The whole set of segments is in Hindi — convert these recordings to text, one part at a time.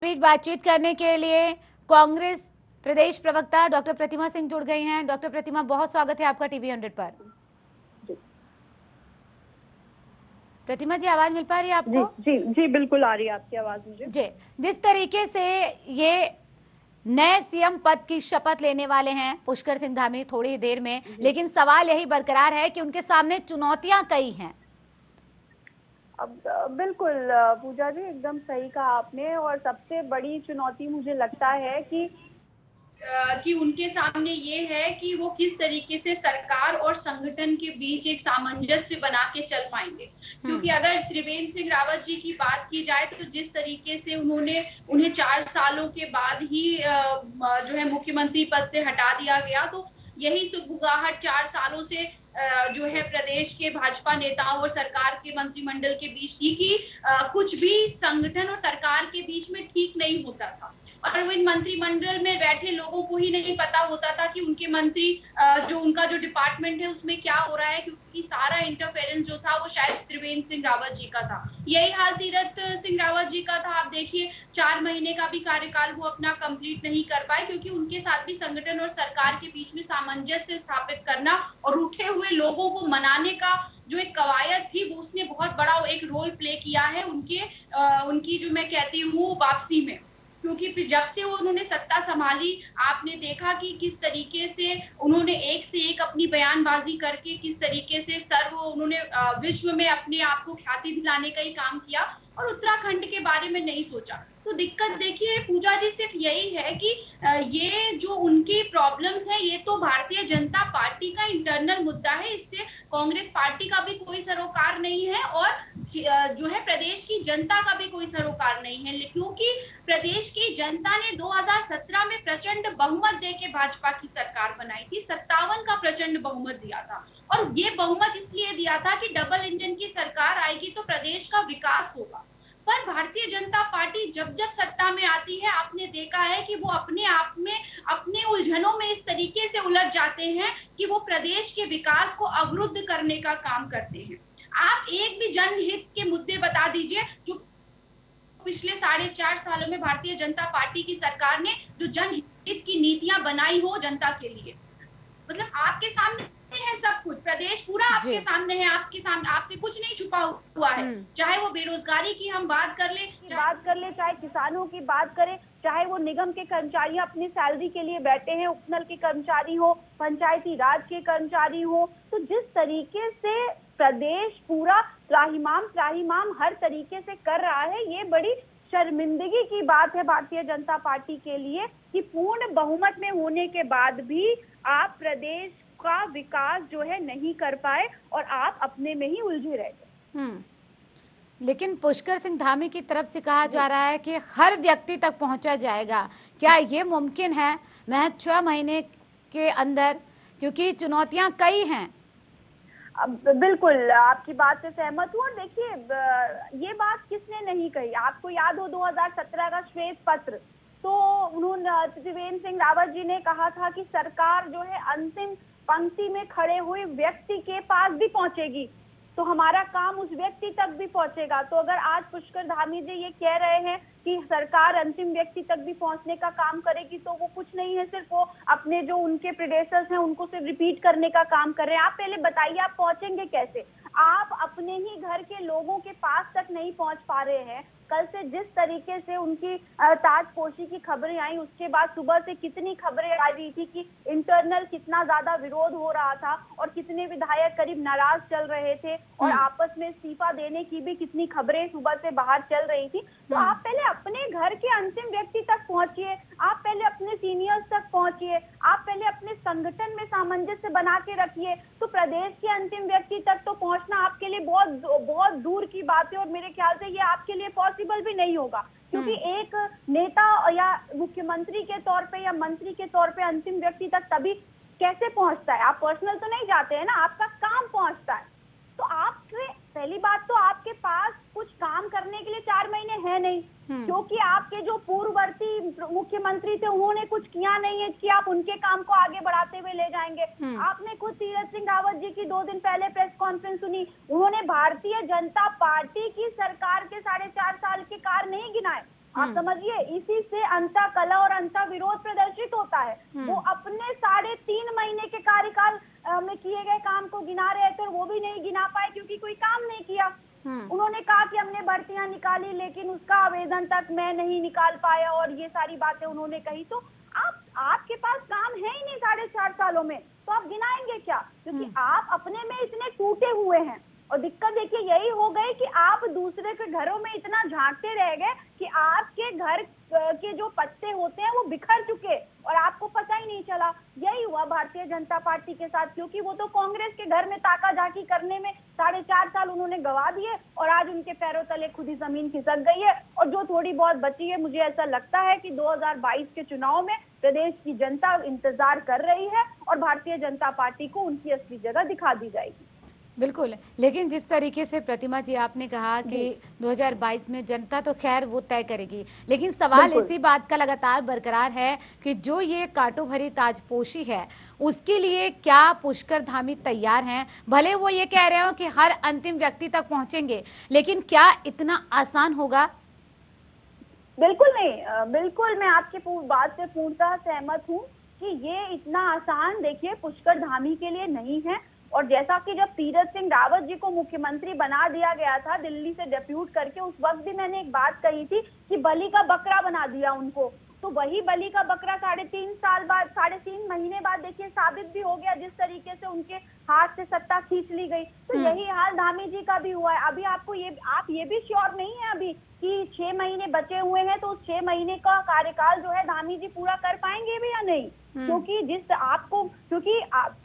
बीच बातचीत करने के लिए कांग्रेस प्रदेश प्रवक्ता डॉक्टर प्रतिमा सिंह जुड़ गई हैं। डॉक्टर प्रतिमा, बहुत स्वागत है आपका टीवी 100 पर। प्रतिमा जी, आवाज मिल पा रही है आपको? जी जी जी, बिल्कुल आ रही है आपकी आवाज मुझे। जी, जिस तरीके से ये नए सीएम पद की शपथ लेने वाले हैं पुष्कर सिंह धामी थोड़ी ही देर में, लेकिन सवाल यही बरकरार है कि उनके सामने चुनौतियां कई हैं। अब बिल्कुल पूजा जी, एकदम सही कहा आपने। और सबसे बड़ी चुनौती मुझे लगता है कि उनके सामने ये है कि वो किस तरीके से सरकार और संगठन के बीच एक सामंजस्य बना के चल पाएंगे। क्योंकि अगर त्रिवेंद्र सिंह रावत जी की बात की जाए तो जिस तरीके से उन्हें 4 सालों के बाद ही जो है मुख्यमंत्री पद से हटा दिया गया, तो यही सुगबुगाहट 4 सालों से जो है प्रदेश के भाजपा नेताओं और सरकार के मंत्रिमंडल के बीच थी कि कुछ भी संगठन और सरकार के बीच में ठीक नहीं होता था। और वो इन मंत्रिमंडल में बैठे लोगों को ही नहीं पता होता था कि उनके मंत्री उनका जो डिपार्टमेंट है उसमें क्या हो रहा है, क्योंकि सारा इंटरफेरेंस जो था वो शायद त्रिवेंद्र सिंह रावत जी का था। यही हाल तीरथ सिंह रावत जी का था। आप देखिए 4 महीने का भी कार्यकाल वो अपना कंप्लीट नहीं कर पाए, क्योंकि उनके साथ भी संगठन और सरकार के बीच में सामंजस्य स्थापित करना और उठे हुए लोगों को मनाने का जो एक कवायद थी वो उसने बहुत बड़ा एक रोल प्ले किया है उनकी जो मैं कहती हूँ वापसी में। क्योंकि जब से उन्होंने सत्ता संभाली, आपने देखा कि किस तरीके से उन्होंने एक से एक अपनी बयानबाजी करके किस तरीके से उन्होंने विश्व में अपने आप को ख्याति दिलाने का ही काम किया और उत्तराखंड के बारे में नहीं सोचा। तो दिक्कत देखिए पूजा जी सिर्फ यही है कि ये जो उनकी प्रॉब्लम्स है ये तो भारतीय जनता पार्टी का इंटरनल मुद्दा है, इससे कांग्रेस पार्टी का भी कोई सरोकार नहीं है और जो है प्रदेश की जनता का भी कोई सरोकार नहीं है। क्योंकि प्रदेश की जनता ने 2017 में प्रचंड बहुमत देके भाजपा की सरकार बनाई थी, 57 का प्रचंड बहुमत दिया था। और ये बहुमत इसलिए दिया था कि डबल इंजन की सरकार आएगी तो प्रदेश का विकास होगा। पर भारतीय जनता पार्टी जब जब सत्ता में आती है, आपने देखा है कि वो अपने आप में अपने उलझनों में इस तरीके से उलझ जाते हैं कि वो प्रदेश के विकास को अवरुद्ध करने का काम करते हैं। आप एक भी जनहित के मुद्दे बता दीजिए जो पिछले 4.5 सालों में भारतीय जनता पार्टी की सरकार ने जो जनहित की नीतियां बनाई हो जनता के लिए। मतलब आपके सामने है सब कुछ, प्रदेश पूरा आपके सामने है, आपके सामने, आपसे कुछ नहीं छुपा हुआ है। चाहे वो बेरोजगारी की हम बात कर ले, चाहे किसानों की बात करें, चाहे वो निगम के कर्मचारी अपनी सैलरी के लिए बैठे हैं, उपनल के कर्मचारी हो, पंचायती राज के कर्मचारी हो, तो जिस तरीके से प्रदेश पूरा त्राहिमाम हर तरीके से कर रहा है, ये बड़ी शर्मिंदगी की बात है भारतीय जनता पार्टी के लिए कि पूर्ण बहुमत में होने के बाद भी आप प्रदेश का विकास जो है नहीं कर पाए और आप अपने में ही उलझे रह गए। लेकिन पुष्कर सिंह धामी की तरफ से कहा जा रहा है कि हर व्यक्ति तक पहुंचा जाएगा। क्या ये मुमकिन है महज 6 महीने के अंदर, क्योंकि चुनौतियां कई हैं? बिल्कुल आपकी बात से सहमत हूँ। और देखिए ये बात किसने नहीं कही, आपको याद हो 2017 का श्वेत पत्र, तो उन्होंने त्रिवेंद्र सिंह रावत जी ने कहा था कि सरकार जो है अंतिम पंक्ति में खड़े हुए व्यक्ति के पास भी पहुंचेगी, तो हमारा काम उस व्यक्ति तक भी पहुंचेगा। तो अगर आज पुष्कर धामी जी ये कह रहे हैं कि सरकार अंतिम व्यक्ति तक भी पहुंचने का काम करेगी, तो वो कुछ नहीं है, सिर्फ वो अपने जो उनके प्रीडेसेसर्स हैं उनको सिर्फ रिपीट करने का काम कर रहे हैं। आप पहले बताइए आप पहुंचेंगे कैसे? आप अपने ही घर के लोगों के पास तक नहीं पहुंच पा रहे हैं। कल से जिस तरीके से उनकी ताजपोशी की खबरें आई, उसके बाद सुबह से कितनी खबरें आ रही थी कि इंटरनल कितना ज्यादा विरोध हो रहा था और कितने विधायक करीब नाराज चल रहे थे और आपस में इस्तीफा देने की भी कितनी खबरें सुबह से बाहर चल रही थी। तो आप पहले अपने घर के अंतिम व्यक्ति तक पहुंचिए, आप पहले अपने सीनियर्स तक पहुंचिए, आप पहले अपने संगठन में सामंजस्य बना के रखिए, तो प्रदेश के अंतिम व्यक्ति तक तो पहुंचना आपके लिए बहुत दूर की बात है और मेरे ख्याल से ये आपके लिए पॉसिबल भी नहीं होगा। क्योंकि एक नेता या मुख्यमंत्री के तौर पे या मंत्री के तौर पे अंतिम व्यक्ति तक तभी कैसे पहुंचता है? आप पर्सनल तो नहीं जाते हैं ना, आपका काम पहुंचता है। तो आपसे पहली बात तो आपके पास कुछ काम करने के लिए 4 महीने है नहीं, क्योंकि आपके जो पूर्ववर्ती मुख्यमंत्री थे उन्होंने कुछ किया नहीं है कि आप उनके काम को आगे बढ़ाते हुए ले जाएंगे। आपने खुद तीरथ सिंह रावत जी की 2 दिन पहले प्रेस कॉन्फ्रेंस सुनी, उन्होंने भारतीय जनता पार्टी की सरकार के 4.5 साल के कार्य नहीं गिनाए, आप समझिए, इसी से अंता कला और अंता विरोध प्रदर्शित होता है। वो अपने 3.5 महीने के कार्यकाल में किए गए काम को गिना रहे थे, वो भी नहीं गिना पाए क्योंकि कोई काम नहीं किया। उन्होंने कहा कि हमने भर्तियां निकाली लेकिन उसका आवेदन तक मैं नहीं निकाल पाया, और ये सारी बातें उन्होंने कही। तो आपके पास काम है ही नहीं 4.5 सालों में, तो आप गिनाएंगे क्या? क्योंकि आप अपने में इतने टूटे हुए हैं। और दिक्कत देखिए यही हो गई कि आप दूसरे के घरों में इतना झांकते रह गए कि आपके घर के जो पत्ते होते हैं वो बिखर चुके और आपको पता ही नहीं चला। यही हुआ भारतीय जनता पार्टी के साथ, क्योंकि वो तो कांग्रेस के घर में ताका झाकी करने में 4.5 साल उन्होंने गवा दिए और आज उनके पैरों तले खुद ही जमीन खिसक गई है। और जो थोड़ी बहुत बची है, मुझे ऐसा लगता है कि 2022 के चुनाव में प्रदेश की जनता इंतजार कर रही है और भारतीय जनता पार्टी को उनकी असली जगह दिखा दी जाएगी। बिल्कुल, लेकिन जिस तरीके से प्रतिमा जी आपने कहा कि 2022 में जनता तो खैर वो तय करेगी, लेकिन सवाल इसी बात का लगातार बरकरार है कि जो ये कांटों भरी ताजपोशी है उसके लिए क्या पुष्कर धामी तैयार हैं? भले वो ये कह रहे हो कि हर अंतिम व्यक्ति तक पहुंचेंगे, लेकिन क्या इतना आसान होगा? बिल्कुल नहीं, बिल्कुल मैं आपकी बात से पूर्णतः सहमत हूँ कि ये इतना आसान देखिए पुष्कर धामी के लिए नहीं है। और जैसा कि जब तीरथ सिंह रावत जी को मुख्यमंत्री बना दिया गया था दिल्ली से डेप्यूट करके, उस वक्त भी मैंने एक बात कही थी कि बलि का बकरा बना दिया उनको। तो वही बलि का बकरा 3.5 साल बाद, 3.5 महीने बाद देखिए साबित भी हो गया, जिस तरीके से उनके हाथ से सत्ता खींच ली गई। तो यही हाल धामी जी का भी हुआ है। अभी आपको आप ये भी श्योर नहीं है अभी कि 6 महीने बचे हुए हैं, तो उस 6 महीने का कार्यकाल जो है धामी जी पूरा कर पाएंगे भी या नहीं। क्योंकि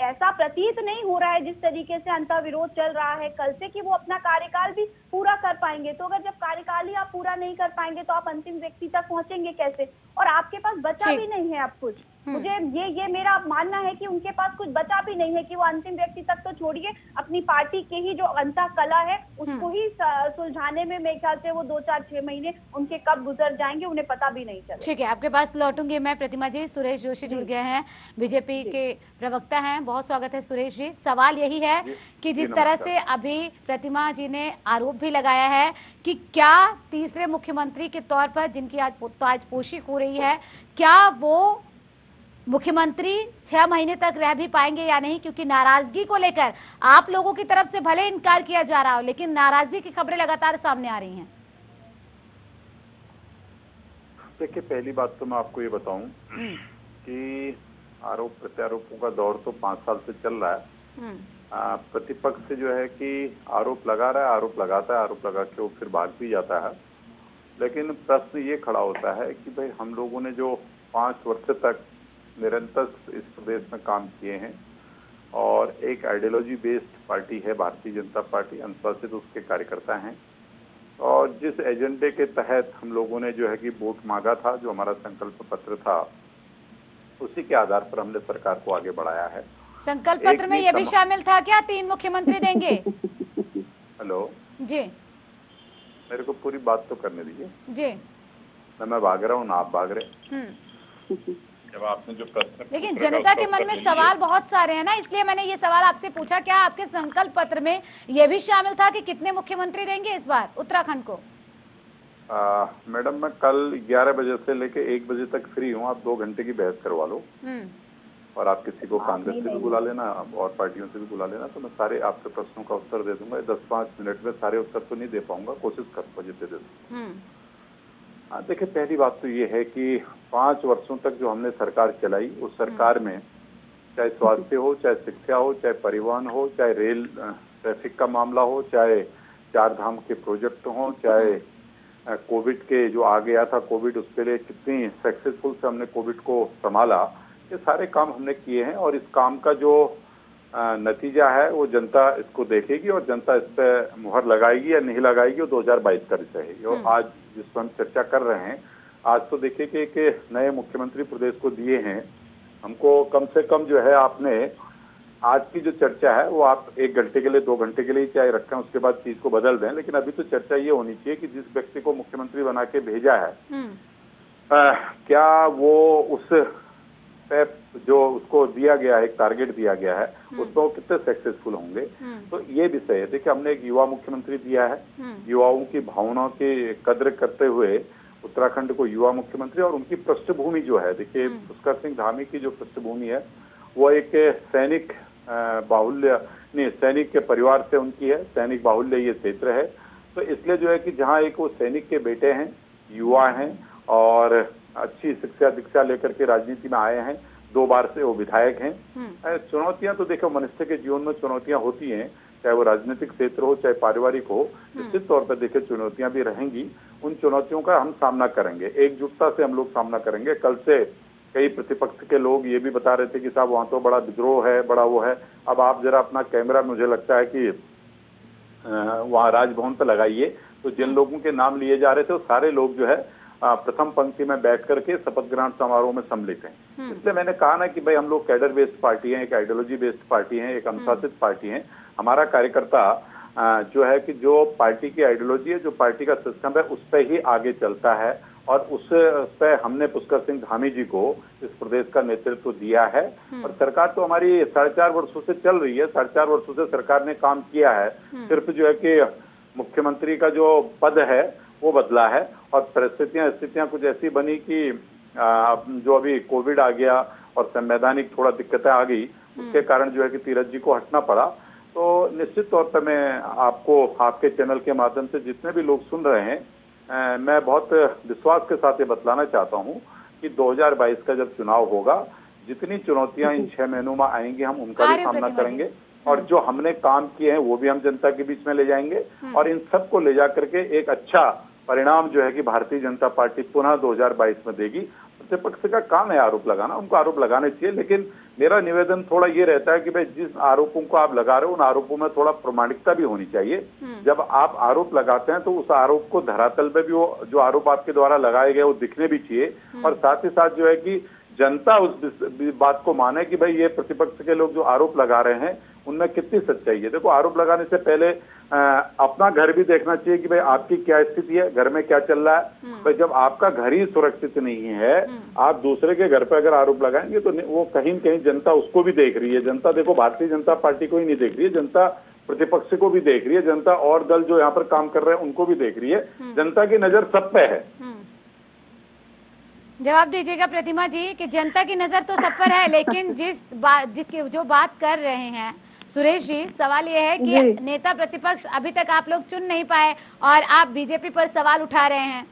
ऐसा प्रतीत नहीं हो रहा है जिस तरीके से अंतर्विरोध चल रहा है कल से, कि वो अपना कार्यकाल भी पूरा कर पाएंगे। तो अगर जब कार्यकाल ही आप पूरा नहीं कर पाएंगे तो आप अंतिम व्यक्ति तक पहुंचेंगे कैसे? और आपके पास बचा भी नहीं है अब कुछ। मुझे ये मेरा मानना है कि उनके पास कुछ बचा भी नहीं है कि वो अंतिम व्यक्ति तक तो छोड़िए, अपनी पार्टी के ही जो अंतः कला है उसको ही सुलझाने में मेरे ख्याल से वो 2-4-6 महीने उनके कब गुजर जाएंगे उन्हें पता भी नहीं चलेगा। ठीक है, आपके पास लौटूंगी मैं प्रतिमा जी। सुरेश जोशी जुड़ गए हैं, बीजेपी के प्रवक्ता हैं, बहुत स्वागत है सुरेश जी। सवाल यही है कि जिस तरह से अभी प्रतिमा जी ने आरोप भी लगाया है कि क्या तीसरे मुख्यमंत्री के तौर पर जिनकी आज ताजपोशी हो रही है, क्या वो मुख्यमंत्री 6 महीने तक रह भी पाएंगे या नहीं? क्योंकि नाराजगी को लेकर आप लोगों की तरफ से भले इनकार किया जा रहा हो, लेकिन नाराजगी की खबरें लगातार सामने आ रही हैं। देखिए, पहली बात तो मैं आपको ये बताऊं कि आरोप प्रत्यारोपों का दौर तो 5 साल से चल रहा है। प्रतिपक्ष से जो है कि आरोप लगा रहा है, आरोप लगाता है, आरोप लगा के वो फिर भाग भी जाता है। लेकिन प्रश्न ये खड़ा होता है कि भाई हम लोगों ने जो 5 वर्ष तक निरंतर इस प्रदेश में काम किए हैं और एक आइडियोलॉजी बेस्ड पार्टी है भारतीय जनता पार्टी, अनुशासित उसके कार्यकर्ता हैं, और जिस एजेंडे के तहत हम लोगों ने जो है कि वोट मांगा था, जो हमारा संकल्प पत्र था, उसी के आधार पर हमने सरकार को आगे बढ़ाया है। संकल्प पत्र में यह भी शामिल था क्या 3 मुख्यमंत्री देंगे? हेलो जी, मेरे को पूरी बात तो करने दीजिए जी। ना मैं भाग रहा हूँ ना आप भाग रहे। जब आपने जो प्रश्न, लेकिन जनता के मन में सवाल बहुत सारे हैं ना, इसलिए मैंने ये सवाल आपसे पूछा, क्या आपके संकल्प पत्र में यह भी शामिल था कि कितने मुख्यमंत्री देंगे इस बार उत्तराखंड को? मैडम, मैं कल 11 बजे से लेके 1 बजे तक फ्री हूँ, आप 2 घंटे की बहस करवा लो और आप किसी को कांग्रेस से भी बुला लेना और पार्टियों से भी बुला लेना, तो मैं सारे आपके प्रश्नों का उत्तर दे दूंगा। 10-5 मिनट में सारे उत्तर तो नहीं दे पाऊंगा, कोशिश करूंगा जितने दे दूंगा। देखिए, पहली बात तो ये है कि 5 वर्षों तक जो हमने सरकार चलाई, उस सरकार में चाहे स्वास्थ्य हो, चाहे शिक्षा हो, चाहे परिवहन हो, चाहे रेल ट्रैफिक का मामला हो, चाहे 4 धाम के प्रोजेक्ट हो, चाहे कोविड के जो आ गया था कोविड, उसके लिए कितनी सक्सेसफुल से हमने कोविड को संभाला, ये सारे काम हमने किए हैं। और इस काम का जो नतीजा है वो जनता इसको देखेगी और जनता इस पर मुहर लगाएगी या नहीं लगाएगी, वो 2022 का विषय है। और आज जिस पर हम चर्चा कर रहे हैं, आज तो देखिए कि एक नए मुख्यमंत्री प्रदेश को दिए हैं। हमको कम से कम जो है आपने आज की जो चर्चा है वो आप 1 घंटे के लिए 2 घंटे के लिए चाहे रखें, उसके बाद चीज को बदल दें, लेकिन अभी तो चर्चा ये होनी चाहिए कि जिस व्यक्ति को मुख्यमंत्री बना के भेजा है क्या वो उस जो उसको दिया गया है, एक टारगेट दिया गया है, उसको कितने सक्सेसफुल होंगे। तो ये विषय है। देखिए, हमने एक युवा मुख्यमंत्री दिया है, युवाओं की भावनाओं की कद्र करते हुए उत्तराखंड को युवा मुख्यमंत्री। और उनकी पृष्ठभूमि जो है, देखिए पुष्कर सिंह धामी की जो पृष्ठभूमि है वो एक सैनिक बाहुल्य नहीं, सैनिक के परिवार से उनकी है, सैनिक बाहुल्य ये क्षेत्र है। तो इसलिए जो है कि जहाँ एक वो सैनिक के बेटे हैं, युवा हैं और अच्छी शिक्षा दीक्षा लेकर के राजनीति में आए हैं, 2 बार से वो विधायक हैं। चुनौतियां तो देखो मनुष्य के जीवन में चुनौतियां होती हैं, चाहे वो राजनीतिक क्षेत्र हो चाहे पारिवारिक हो, निश्चित तौर पर देखिए चुनौतियां भी रहेंगी। उन चुनौतियों का हम सामना करेंगे, एकजुटता से हम लोग सामना करेंगे। कल से कई प्रतिपक्ष के लोग ये भी बता रहे थे कि साहब वहां तो बड़ा विद्रोह है, बड़ा वो है। अब आप जरा अपना कैमरा मुझे लगता है कि वहां राजभवन पर लगाइए, तो जिन लोगों के नाम लिए जा रहे थे वो सारे लोग जो है प्रथम पंक्ति में बैठ करके शपथ ग्रहण समारोह में सम्मिलित हैं। इसलिए मैंने कहा ना कि भाई हम लोग कैडर बेस्ड पार्टी हैं, एक आइडियोलॉजी बेस्ड पार्टी हैं, एक अनुशासित पार्टी हैं। हमारा कार्यकर्ता जो है कि जो पार्टी की आइडियोलॉजी है, जो पार्टी का सिस्टम है, उस पर ही आगे चलता है। और उस पर हमने पुष्कर सिंह धामी जी को इस प्रदेश का नेतृत्व दिया है। और सरकार तो हमारी 4.5 वर्षों से चल रही है, 4.5 वर्षों से सरकार ने काम किया है। सिर्फ जो है कि मुख्यमंत्री का जो पद है वो बदला है और स्थितियां कुछ ऐसी बनी कि जो अभी कोविड आ गया और संवैधानिक थोड़ा दिक्कतें आ गई, उसके कारण जो है कि तीरथ जी को हटना पड़ा। तो निश्चित तौर पर मैं आपको आपके चैनल के माध्यम से जितने भी लोग सुन रहे हैं, मैं बहुत विश्वास के साथ ये बतलाना चाहता हूँ कि 2022 का जब चुनाव होगा, जितनी चुनौतियां इन 6 महीनों में आएंगी हम उनका भी सामना करेंगे और जो हमने काम किए हैं वो भी हम जनता के बीच में ले जाएंगे और इन सबको ले जा करके एक अच्छा परिणाम जो है कि भारतीय जनता पार्टी पुनः 2022 में देगी। प्रतिपक्ष का काम है आरोप लगाना, उनको आरोप लगाने चाहिए, लेकिन मेरा निवेदन थोड़ा ये रहता है कि भाई जिस आरोपों को आप लगा रहे हो उन आरोपों में थोड़ा प्रामाणिकता भी होनी चाहिए। जब आप आरोप लगाते हैं तो उस आरोप को धरातल पे भी वो जो आरोप आपके द्वारा लगाए गए वो दिखने भी चाहिए और साथ ही साथ जो है कि जनता उस बात को माने कि भाई ये प्रतिपक्ष के लोग जो आरोप लगा रहे हैं उनमें कितनी सच्चाई है। देखो, आरोप लगाने से पहले अपना घर भी देखना चाहिए कि भाई आपकी क्या स्थिति है, घर में क्या चल रहा है। भाई जब आपका घर ही सुरक्षित नहीं है, आप दूसरे के घर पर अगर आरोप लगाएंगे तो वो कहीं न कहीं जनता उसको भी देख रही है। जनता देखो भारतीय जनता पार्टी को ही नहीं देख रही है, जनता प्रतिपक्ष को भी देख रही है, जनता और दल जो यहाँ पर काम कर रहे हैं उनको भी देख रही है। जनता की नजर सब पे है। जवाब दीजिएगा प्रतिमा जी कि जनता की नजर तो सब पर है, लेकिन जिसकी जो बात कर रहे हैं सुरेश जी, सवाल ये है कि नेता प्रतिपक्ष अभी तक आप लोग चुन नहीं पाए और आप बीजेपी पर सवाल उठा रहे हैं।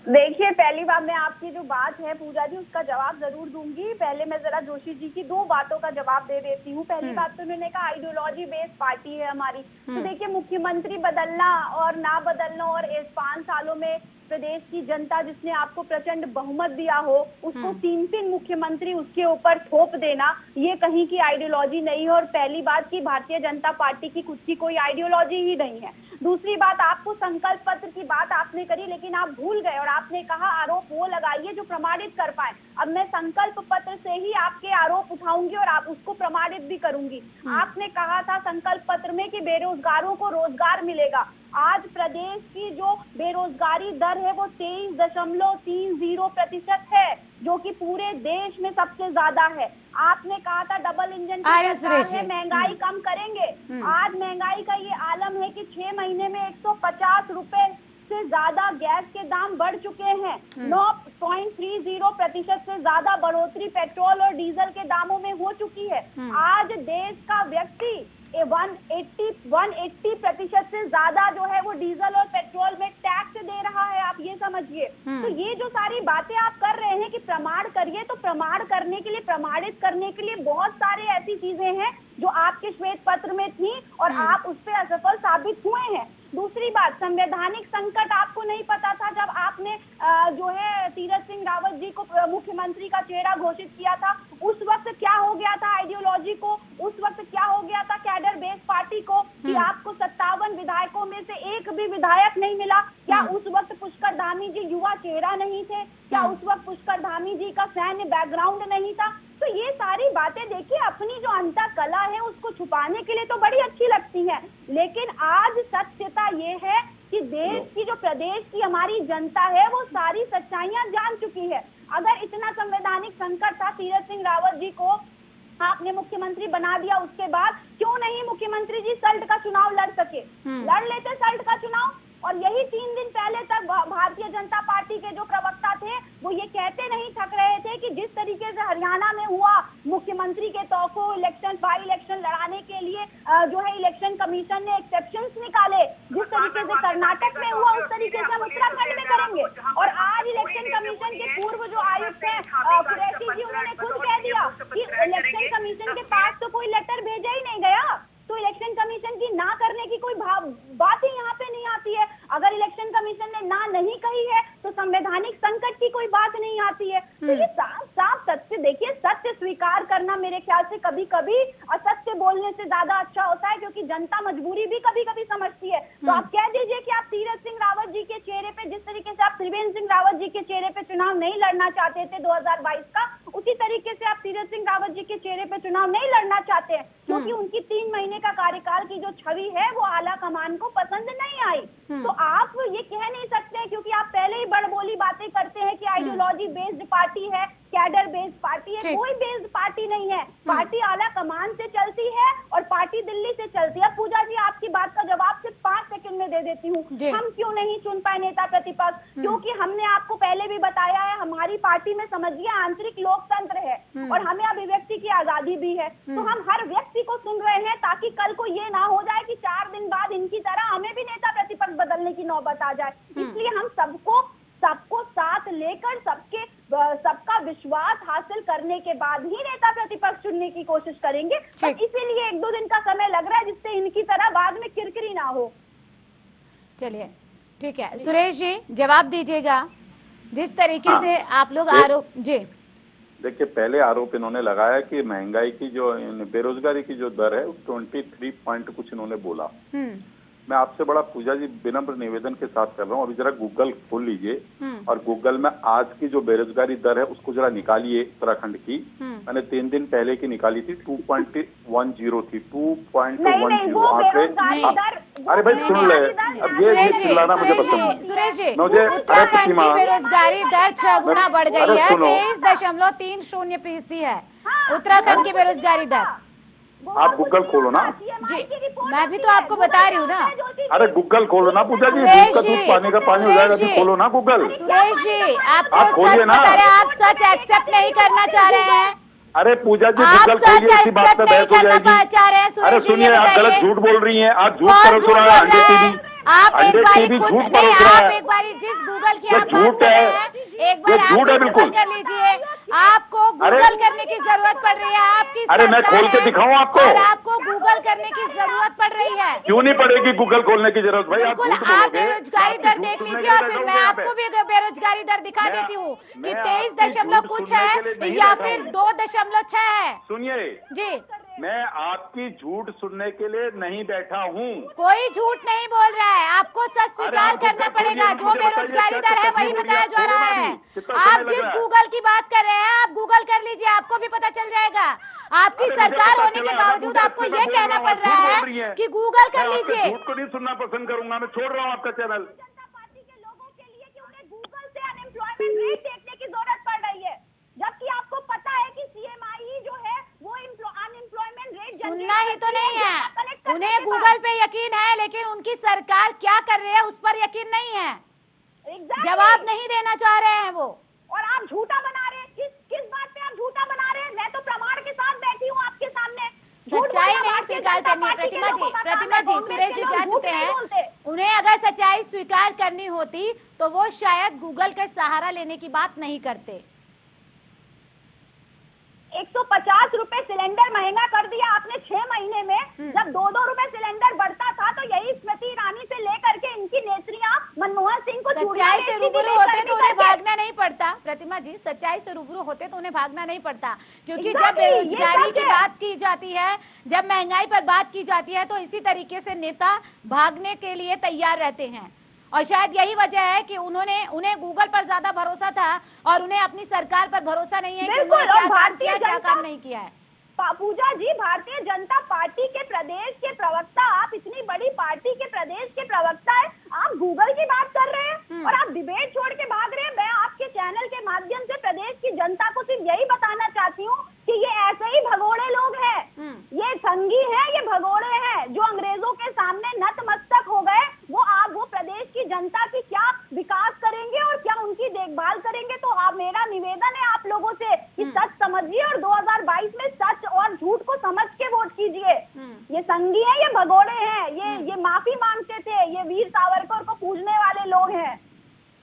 देखिए, पहली बात मैं आपकी जो बात है पूजा जी उसका जवाब जरूर दूंगी। पहले मैं जरा जोशी जी की 2 बातों का जवाब दे देती हूँ। पहली बात तो उन्होंने कहा आइडियोलॉजी बेस्ड पार्टी है हमारी। तो देखिए, मुख्यमंत्री बदलना और ना बदलना और इस 5 सालों में प्रदेश की जनता जिसने आपको प्रचंड बहुमत दिया हो उसको 3 मुख्यमंत्री उसके ऊपर थोप देना, ये कहीं की आइडियोलॉजी नहीं है। और पहली बात की भारतीय जनता पार्टी की खुद की कोई आइडियोलॉजी ही नहीं है। दूसरी बात, आपको संकल्प पत्र की बात आपने करी लेकिन आप भूल गए और आपने कहा आरोप वो लगाइए जो प्रमाणित कर पाए। अब मैं संकल्प पत्र से ही आपके आरोप उठाऊंगी और आप उसको प्रमाणित भी करूंगी। आपने कहा था संकल्प पत्र में कि बेरोजगारों को रोजगार मिलेगा। आज प्रदेश की जो बेरोजगारी दर है वो 23.30% है, जो कि पूरे देश में सबसे ज्यादा है। आपने कहा था डबल इंजन की सरकार है, महंगाई कम करेंगे। आज महंगाई का ये आलम है कि 6 महीने में 150 रुपए से ज्यादा गैस के दाम बढ़ चुके हैं। 9.30% से ज्यादा बढ़ोतरी पेट्रोल और डीजल के दामों में हो चुकी है। आज देश का व्यक्ति 180% से ज्यादा जो है वो डीजल और पेट्रोल में टैक्स दे रहा है। आप ये समझिए। तो ये जो सारी बातें आप कर रहे हैं कि प्रमाण करिए, तो प्रमाण करने के लिए, प्रमाणित करने के लिए बहुत सारे ऐसी चीजें हैं जो आपके श्वेत पत्र में थी और आप उस पर असफल साबित हुए हैं। दूसरी बात, संवैधानिक संकट आपको नहीं पता था जब आपने जो है तीरथ सिंह रावत जी को मुख्यमंत्री का चेहरा घोषित किया था। उस वक्त क्या हो गया था आइडियोलॉजी को, उस वक्त क्या हो गया था कैडर बेस्ड पार्टी को कि आपको 57 विधायकों में से एक भी विधायक नहीं मिला। क्या उस वक्त पुष्कर धामी जी युवा चेहरा नहीं थे? क्या उस वक्त पुष्कर धामी जी का सैन्य बैकग्राउंड नहीं था? तो ये सारी बातें देखिए, अपनी जो अंतर कला है उसको छुपाने के लिए तो बड़ी अच्छी लगती है, लेकिन आज सत्यता ये है कि देश की जो प्रदेश की हमारी जनता है वो सारी सच्चाइयां जान चुकी है। अगर इतना संवैधानिक संकट था, तीरथ सिंह रावत जी को आपने मुख्यमंत्री बना दिया, उसके बाद क्यों नहीं मुख्यमंत्री जी सल्ट का चुनाव लड़ सके? लड़ लेते सल्ट का चुनाव। और यही 3 दिन पहले तक भारतीय जनता पार्टी के जो प्रवक्ता थे वो ये कहते नहीं थक रहे थे कि जिस तरीके से हरियाणा में हुआ, मुख्यमंत्री के तौफो इलेक्शन बाई इलेक्शन लड़ाने के लिए जो है इलेक्शन कमीशन ने एक्सेप्शंस निकाले, जिस तरीके से कर्नाटक में हुआ उस तरीके से हम उत्तराखंड में करेंगे। और आज इलेक्शन कमीशन के पूर्व जो आयुक्त हैं कुरैशी जी, उन्होंने खुद कह दिया कि इलेक्शन कमीशन के पास तो कोई लेटर भेजा ही नहीं गया, तो इलेक्शन कमीशन की ना करने की कोई बात ही यहाँ पे नहीं आती है। अगर इलेक्शन कमीशन ने ना नहीं कही है तो संवैधानिक संकट की कोई बात नहीं आती है। तो ये साफ साफ सत्य, देखिए सत्य स्वीकार करना मेरे ख्याल से कभी कभी असत्य बोलने से ज्यादा अच्छा होता है, क्योंकि जनता मजबूरी भी कभी कभी समझती है। तो आप कह दीजिए कि आप तीरथ सिंह रावत जी के चेहरे पे, जिस तरीके से आप त्रिवेंद्र सिंह रावत जी के चेहरे पे चुनाव नहीं लड़ना चाहते थे 2022 का, उसी तरीके से आप तीरथ सिंह रावत जी के चेहरे पे चुनाव नहीं लड़ना चाहते हैं, क्योंकि उनकी 3 महीने का कार्यकाल की जो छवि है वो आला कमान को पसंद नहीं आई। तो आप ये कह नहीं सकते, क्योंकि आप पहले ही बड़बोली बातें करते हैं कि आइडियोलॉजी बेस्ड पार्टी है, कैडर बेस्ड पार्टी है। कोई बेस्ड पार्टी नहीं है, पार्टी आला कमान से चलती है और पार्टी दिल्ली से चलती है। पूजा जी, आपकी बात का जवाब सिर्फ 5 सेकंड में दे देती हूँ। हम क्यों नहीं चुन पाए नेता प्रतिपक्ष? क्योंकि हमने आपको पहले भी बताया है, हमारी पार्टी में समझिए आंतरिक लोकतंत्र है और हमें अभिव्यक्ति की आजादी भी है। तो हम हर व्यक्ति को सुन रहे हैं, ताकि कल को ये ना हो जाए कि 4 दिन बाद इनकी तरह हमें भी नेता प्रतिपक्ष बदलने की नौबत आ जाए। इसलिए हम सबको साथ लेकर सबका विश्वास हासिल करने के बाद ही नेता प्रतिपक्ष चुनने की कोशिश करेंगे। इसीलिए 1-2 दिन का समय लग रहा है, जिससे इनकी तरह बाद में किरकिरी ना हो। चलिए ठीक है, सुरेश जी जवाब दीजिएगा जिस तरीके से आप लोग आरोप। जी देखिए, पहले आरोप इन्होंने लगाया कि महंगाई की जो बेरोजगारी की जो दर है 23 पॉइंट कुछ इन्होंने बोला। मैं आपसे बड़ा पूजा जी विनम्र निवेदन के साथ कर रहा हूँ, अभी जरा गूगल खोल लीजिए और गूगल में आज की जो बेरोजगारी दर है उसको जरा निकालिए उत्तराखंड की। मैंने 3 दिन पहले की निकाली थी, 2.10 थी, 2.10 आंकड़े। अरे भाई सुन ले, अब ये चिल्लाना मुझे पसंद। सुरेश जी, उत्तराखंड की बेरोजगारी दर 6 गुना बढ़ गई है, 23.30% है उत्तराखंड की बेरोजगारी दर। आप गूगल खोलो ना जी, मैं भी तो आपको बता रही हूँ ना। अरे गूगल खोलो ना पूजा जी, दूध का दूध पानी का पानी हो जाएगा, तो खोलो ना गूगल। सुरेश जी, आपको सच बता रहे हैं, आप सच एक्सेप्ट नहीं करना चाह रहे हैं। अरे पूजा जी गूगल खोलिए, इसी बात पे बहस हो जाएगी। अरे सुनिए, आप गलत झूठ बोल रही हैं, आप झूठ करो रहा है। अंडे टीवी, आप एक बारी खुद नहीं, आप एक बारी जिस गूगल की आप बात कर रहे हैं, एक बार आप गूगल कर लीजिए। आपको गूगल करने की जरूरत पड़ रही है, आपकी अरे मैं खोल के दिखाऊं आपको? और आपको गूगल करने की जरूरत पड़ रही है। क्यों नहीं पड़ेगी गूगल खोलने की जरूरत भाई? बिल्कुल, आप बेरोजगारी दर देख लीजिए और फिर मैं आपको भी बेरोजगारी दर दिखा देती हूँ कि 23 कुछ है या फिर 2.6 है। सुनिए जी, मैं आपकी झूठ सुनने के लिए नहीं बैठा हूँ। कोई झूठ नहीं बोल रहा है, आपको सच स्वीकार करना पड़ेगा। जो बेरोजगारी दर है वही बताया जा रहा है। आप जिस गूगल की बात कर रहे हैं, आप गूगल कर लीजिए, आपको भी पता चल जाएगा। आपकी सरकार होने के बावजूद आपको ये कहना पड़ रहा है कि गूगल कर लीजिए। झूठ को नहीं सुनना पसंद करूंगा, मैं छोड़ रहा हूँ आपका चैनल। जनता पार्टी के लोगों के लिए कि उन्हें गूगल से अनएम्प्लॉयमेंट रेट देखने की जरूरत पड़ रही है, जबकि आपको पता है कि CMI जो है वो अनएम्प्लॉयमेंट रेट सुनना ही तो नहीं है। उन्हें गूगल पे यकीन है, लेकिन उनकी सरकार क्या कर रही है उस पर यकीन नहीं है। जवाब नहीं देना चाह रहे हैं वो। और आप झूठा बना रहे हैं। किस बात पे आप झूठा बना रहे हैं? मैं तो प्रमाण के साथ बैठी हूँ आपके सामने। सच्चाई नहीं स्वीकार करनी है प्रतिमा जी, सुरेश जी जा चुके हैं। उन्हें अगर सच्चाई स्वीकार करनी होती तो वो शायद गूगल का सहारा लेने की बात नहीं करते। 150 रुपए सिलेंडर महंगा कर दिया आपने 6 महीने में। जब 2-2 रुपए सिलेंडर बढ़ता था तो यही स्मृति ईरानी से लेकर के इनकी नेत्रियां मनमोहन सिंह को सच्चाई से रूबरू होते तो उन्हें भागना नहीं पड़ता। प्रतिमा जी, सच्चाई से रूबरू होते तो उन्हें भागना नहीं पड़ता, क्योंकि जब बेरोजगारी की बात की जाती है, जब महंगाई पर बात की जाती है, तो इसी तरीके से नेता भागने के लिए तैयार रहते हैं। और शायद यही वजह है कि उन्हें गूगल पर ज्यादा भरोसा था और उन्हें अपनी सरकार पर भरोसा नहीं है कि उन्होंने क्या काम किया, क्या काम नहीं किया है। पूजा जी, भारतीय जनता पार्टी के प्रदेश के प्रवक्ता, आप इतनी बड़ी पार्टी के प्रदेश के प्रवक्ता है, आप गूगल की बात कर रहे हैं और आप डिबेट छोड़ के भाग रहे हैं। मैं आपके चैनल के माध्यम से प्रदेश की जनता को सिर्फ यही बताना चाहती हूँ कि ये ऐसे ही भगोड़े लोग हैं, ये संगी हैं, ये भगोड़े हैं जो अंग्रेजों के सामने नतमस्तक हो गए। वो प्रदेश की निवेदन है आप लोगों से कि सच समझिए और 2022 में सच और झूठ को समझ के वोट कीजिए। ये संगी हैं, ये भगोड़े हैं, ये माफी मांगते थे, ये वीर सावरकर को पूजने वाले लोग हैं।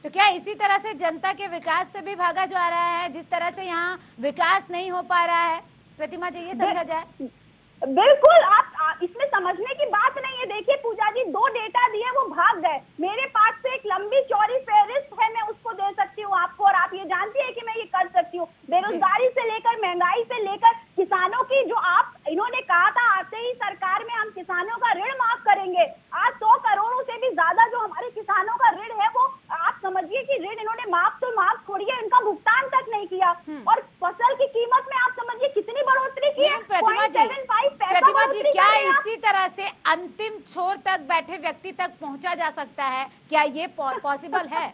तो क्या इसी तरह से जनता के विकास से भी भागा जा रहा है, जिस तरह से यहाँ विकास नहीं हो पा रहा है? प्रतिमा जी, ये समझा जाए? बिल्कुल, आप इसमें समझने की बात नहीं है। देखिए पूजा जी, 2 डेटा दिए, वो भाग गए। मेरे पास से एक लंबी चौड़ी फेहरिस्त है, मैं उसको दे सकती हूँ आपको, और आप ये जानती है कि मैं ये कर सकती हूँ। बेरोजगारी से लेकर, महंगाई से लेकर, किसानों की जो इन्होंने कहा था आते ही सरकार में हम किसानों का ऋण माफ करेंगे। आज 100 करोड़ से भी ज्यादा जो हमारे किसानों का ऋण है, वो आप समझिए कि ऋण इन्होंने माफ तो माफ छोड़िए, इनका भुगतान तक नहीं किया। और फसल की कीमत में आप समझिए कितनी बढ़ोतरी की है। प्रतिमा जी, क्या इसी तरह से अंतिम छोर तक बैठे व्यक्ति तक पहुंचा जा सकता है? क्या ये पॉसिबल है?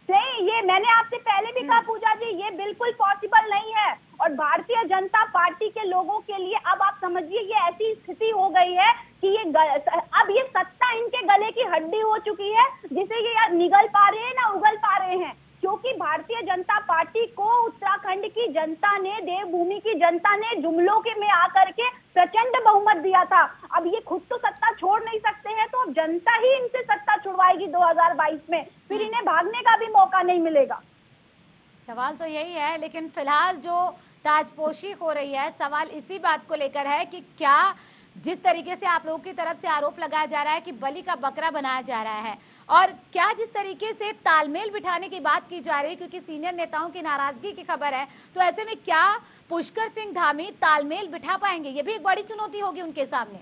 नहीं, ये मैंने आपसे पहले भी कहा पूजा जी, ये बिल्कुल पॉसिबल नहीं है। और भारतीय जनता पार्टी के लोगों के लिए अब आप समझिए ये ऐसी स्थिति हो गई है कि अब ये सत्ता इनके गले की हड्डी हो चुकी है, जिसे ये निगल पा रहे हैं ना उगल पा रहे हैं। क्योंकि भारतीय जनता पार्टी को उत्तराखंड की जनता ने, देवभूमि की जनता ने जुमलों के में आकर के प्रचंड बहुमत दिया था। अब ये खुद तो सत्ता छोड़ नहीं सकते हैं, तो अब जनता ही इनसे सत्ता छुड़वाएगी 2022 में, फिर इन्हें भागने का भी मौका नहीं मिलेगा। सवाल तो यही है, लेकिन फिलहाल जो ताजपोशी हो रही है, सवाल इसी बात को लेकर है कि क्या जिस तरीके से आप लोगों की तरफ से आरोप लगाया जा रहा है कि बलि का बकरा बनाया जा रहा है, और क्या जिस तरीके से तालमेल बिठाने की बात की जा रही है, क्योंकि सीनियर नेताओं की नाराजगी की खबर है, तो ऐसे में क्या पुष्कर सिंह धामी तालमेल बिठा पाएंगे? ये भी एक बड़ी चुनौती होगी उनके सामने।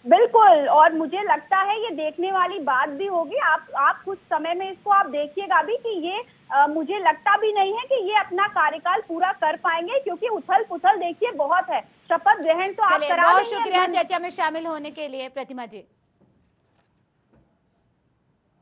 बिल्कुल, और मुझे लगता है ये देखने वाली बात भी होगी। आप कुछ समय में इसको आप देखिएगा भी कि ये मुझे लगता भी नहीं है कि ये अपना कार्यकाल पूरा कर पाएंगे, क्योंकि उथल पुथल देखिए बहुत है। शपथ ग्रहण तो आप करा बहुत शुक्रिया चर्चा में शामिल होने के लिए प्रतिमा जी।